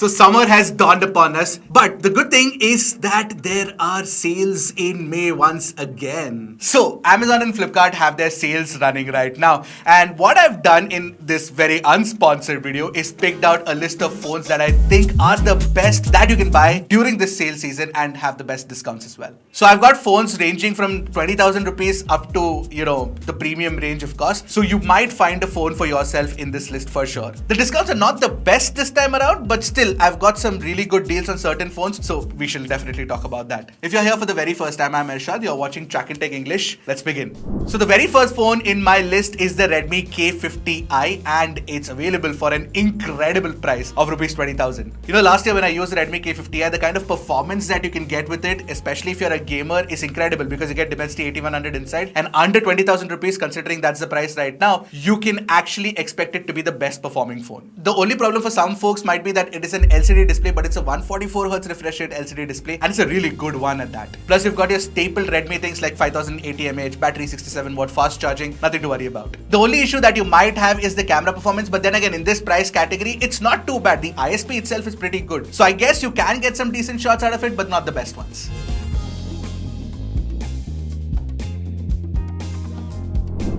So summer has dawned upon us, but the good thing is that there are sales in May once again. So Amazon and Flipkart have their sales running right now, and what I've done in this very unsponsored video is picked out a list of phones that I think are the best that you can buy during this sale season and have the best discounts as well. So I've got phones ranging from 20,000 rupees up to, the premium range of course. So you might find a phone for yourself in this list for sure. The discounts are not the best this time around, but still I've got some really good deals on certain phones, so we shall definitely talk about that. If you're here for the very first time, I'm Ershad, you're watching Trakin Tech English. Let's begin. So the very first phone in my list is the Redmi K50i, and it's available for an incredible price of rupees 20,000. Last year when I used the Redmi K50i, the kind of performance that you can get with it, especially if you're a gamer, is incredible because you get Dimensity 8100 inside, and under 20,000 rupees, considering that's the price right now, you can actually expect it to be the best performing phone. The only problem for some folks might be that it is an LCD display, but it's a 144Hz refresh rate LCD display, and it's a really good one at that. Plus, you've got your staple Redmi things like 5080 mAh, battery 67 watt, fast charging, nothing to worry about. The only issue that you might have is the camera performance, but then again, in this price category, it's not too bad. The ISP itself is pretty good. So I guess you can get some decent shots out of it, but not the best ones.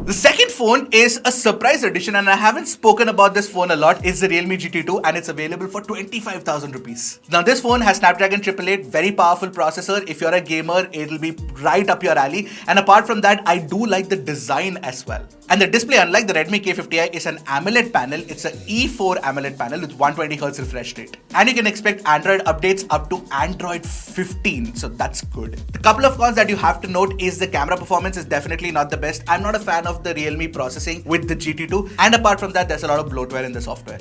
The second phone is a surprise edition, and I haven't spoken about this phone a lot. It's the Realme GT2, and it's available for 25,000 rupees. Now this phone has Snapdragon 888, very powerful processor. If you're a gamer, it'll be right up your alley. And apart from that, I do like the design as well. And the display, unlike the Redmi K50i, is an AMOLED panel. It's an E4 AMOLED panel with 120Hz refresh rate. And you can expect Android updates up to Android 15, so that's good. The couple of cons that you have to note is the camera performance is definitely not the best. I'm not a fan of the Realme processing with the GT2, and apart from that, there's a lot of bloatware in the software.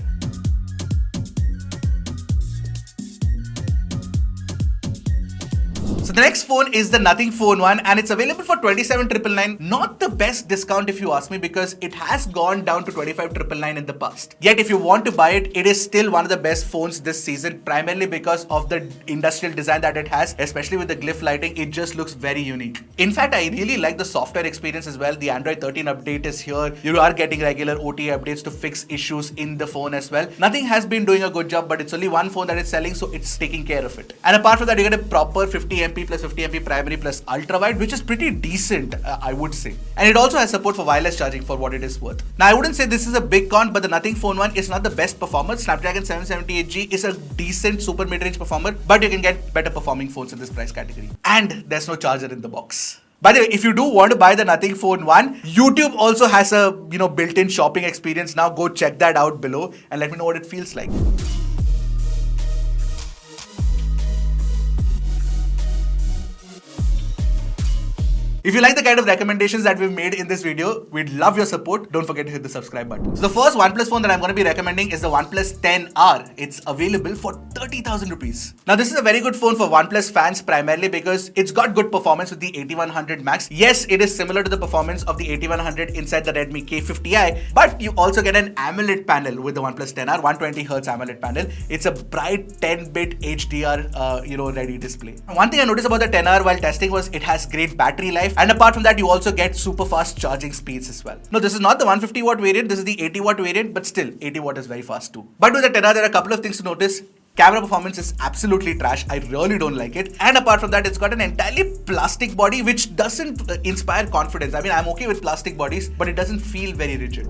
So the next phone is the Nothing Phone 1, and it's available for 27,999. Not the best discount if you ask me, because it has gone down to 25,999 in the past. Yet if you want to buy it, it is still one of the best phones this season, primarily because of the industrial design that it has, especially with the glyph lighting. It just looks very unique. In fact, I really like the software experience as well. The Android 13 update is here. You are getting regular OTA updates to fix issues in the phone as well. Nothing has been doing a good job, but it's only one phone that is selling, so it's taking care of it. And apart from that, you get a proper 50MP plus 50MP primary plus ultra wide, which is pretty decent, I would say. And it also has support for wireless charging for what it is worth. Now, I wouldn't say this is a big con, but the Nothing Phone 1 is not the best performer. Snapdragon 778G is a decent super mid-range performer, but you can get better performing phones in this price category. And there's no charger in the box. By the way, if you do want to buy the Nothing Phone 1, YouTube also has a built-in shopping experience now. Go check that out below and let me know what it feels like. If you like the kind of recommendations that we've made in this video, we'd love your support. Don't forget to hit the subscribe button. So the first OnePlus phone that I'm going to be recommending is the OnePlus 10R. It's available for 30,000 rupees. Now this is a very good phone for OnePlus fans, primarily because it's got good performance with the 8100 Max. Yes, it is similar to the performance of the 8100 inside the Redmi K50i, but you also get an AMOLED panel with the OnePlus 10R, 120Hz AMOLED panel. It's a bright 10-bit HDR, ready display. One thing I noticed about the 10R while testing was it has great battery life. And apart from that, you also get super fast charging speeds as well. No, this is not the 150 watt variant, this is the 80 watt variant, but still 80 watt is very fast too. But with the 10R, there are a couple of things to notice. Camera performance is absolutely trash. I really don't like it. And apart from that, it's got an entirely plastic body, which doesn't inspire confidence. I mean, I'm okay with plastic bodies, but it doesn't feel very rigid.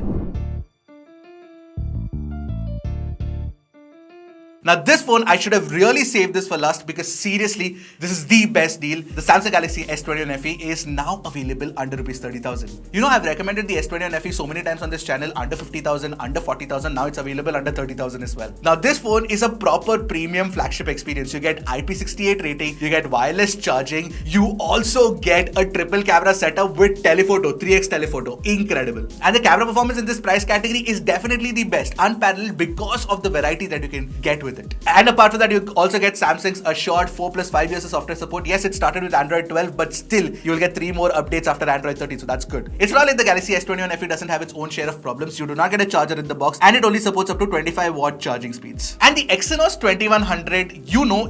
Now this phone, I should have really saved this for last, because seriously, this is the best deal. The Samsung Galaxy S21 FE is now available under rupees 30,000. I've recommended the S21 FE so many times on this channel, under 50,000, under 40,000. Now it's available under 30,000 as well. Now this phone is a proper premium flagship experience. You get IP68 rating, you get wireless charging, you also get a triple camera setup with telephoto, 3x telephoto. Incredible. And the camera performance in this price category is definitely the best, unparalleled, because of the variety that you can get with it. And apart from that, you also get Samsung's assured 4+5 years of software support. Yes, it started with Android 12, but still you'll get 3 more updates after Android 13, so that's good. It's not like the Galaxy S21 FE doesn't have its own share of problems. You do not get a charger in the box, and it only supports up to 25 watt charging speeds. And the Exynos 2100,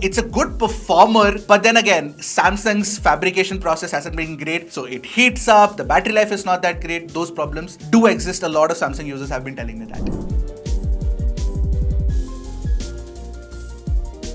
it's a good performer, but then again, Samsung's fabrication process hasn't been great, so it heats up, the battery life is not that great. Those problems do exist. A lot of Samsung users have been telling me that.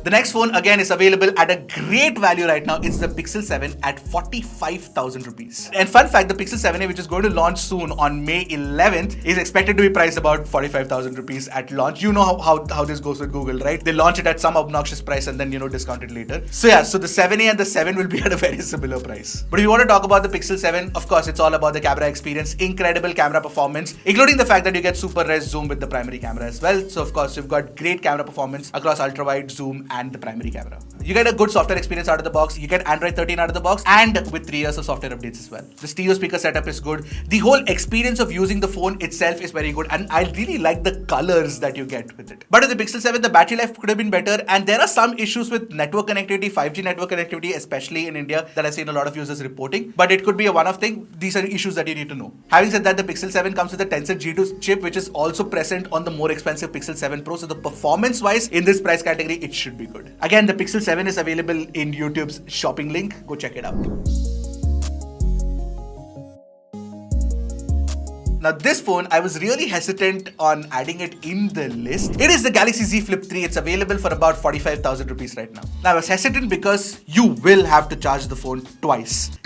The next phone again is available at a great value right now. It's the Pixel 7 at 45,000 rupees. And fun fact, the Pixel 7a, which is going to launch soon on May 11th, is expected to be priced about 45,000 rupees at launch. You know how this goes with Google, right? They launch it at some obnoxious price and then, discount it later. So yeah, so the 7a and the 7 will be at a very similar price. But if you want to talk about the Pixel 7, of course, it's all about the camera experience, incredible camera performance, including the fact that you get super res zoom with the primary camera as well. So of course, you've got great camera performance across ultra wide, zoom, and the primary camera. You get a good software experience out of the box. You get Android 13 out of the box, and with 3 years of software updates as well. The stereo speaker setup is good. The whole experience of using the phone itself is very good, and I really like the colors that you get with it. But with the Pixel 7, the battery life could have been better, and there are some issues with network connectivity, 5G network connectivity, especially in India, that I've seen a lot of users reporting. But it could be a one-off thing. These are issues that you need to know. Having said that, the Pixel 7 comes with a Tensor G2 chip, which is also present on the more expensive Pixel 7 Pro. So the performance-wise, in this price category, it should be good. Again, the Pixel 7 is available in YouTube's shopping link. Go check it out. Now this phone, I was really hesitant on adding it in the list. It is the Galaxy Z Flip 3. It's available for about 45,000 rupees right now. Now I was hesitant because you will have to charge the phone twice.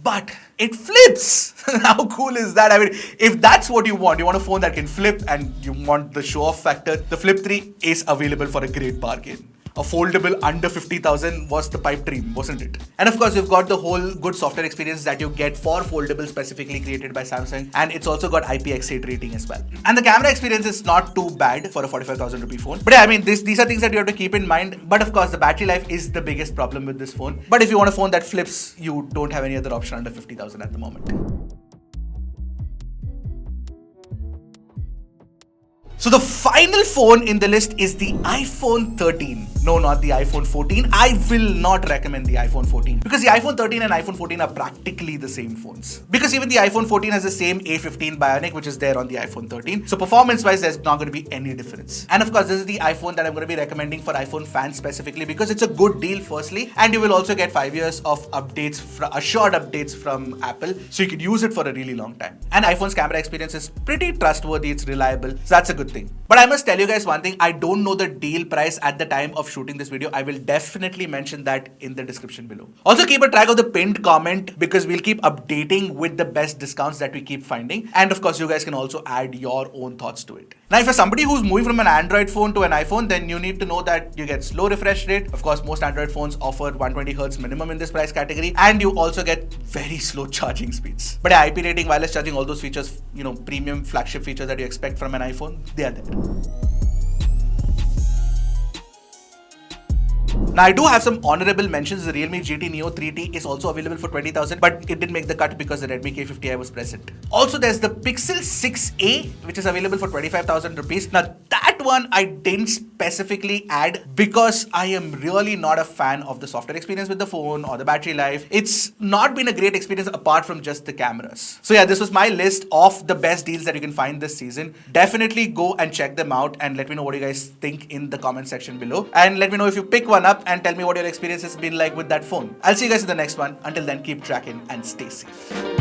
But it flips. How cool is that? I mean, if that's what you want a phone that can flip and you want the show-off factor, the Flip 3 is available for a great bargain. A foldable under 50,000 was the pipe dream, wasn't it? And of course, you've got the whole good software experience that you get for foldable, specifically created by Samsung. And it's also got IPX8 rating as well. And the camera experience is not too bad for a 45,000 rupee phone. But yeah, I mean, these are things that you have to keep in mind. But of course, the battery life is the biggest problem with this phone. But if you want a phone that flips, you don't have any other option under 50,000 at the moment. So the final phone in the list is the iPhone 13. No, not the iPhone 14. I will not recommend the iPhone 14 because the iPhone 13 and iPhone 14 are practically the same phones. Because even the iPhone 14 has the same A15 Bionic, which is there on the iPhone 13. So performance-wise, there's not going to be any difference. And of course, this is the iPhone that I'm going to be recommending for iPhone fans specifically because it's a good deal, firstly, and you will also get 5 years of updates, assured updates from Apple, so you could use it for a really long time. And iPhone's camera experience is pretty trustworthy. It's reliable, so that's a good thing. But I must tell you guys one thing. I don't know the deal price at the time of shooting this video. I will definitely mention that in the description below. Also keep a track of the pinned comment because we'll keep updating with the best discounts that we keep finding. And of course, you guys can also add your own thoughts to it. Now, if you're somebody who's moving from an Android phone to an iPhone, then you need to know that you get slow refresh rate. Of course, most Android phones offer 120 Hz minimum in this price category. And you also get very slow charging speeds. But yeah, IP rating, wireless charging, all those features, premium flagship features that you expect from an iPhone, they are there. Now, I do have some honorable mentions. The Realme GT Neo 3T is also available for 20,000, but it didn't make the cut because the Redmi K50i was present. Also, there's the Pixel 6a, which is available for 25,000 rupees. Now, that one I didn't specifically add because I am really not a fan of the software experience with the phone or the battery life. It's not been a great experience apart from just the cameras. So yeah, this was my list of the best deals that you can find this season. Definitely go and check them out and let me know what you guys think in the comment section below. And let me know if you pick one up and tell me what your experience has been like with that phone. I'll see you guys in the next one. Until then, keep tracking and stay safe.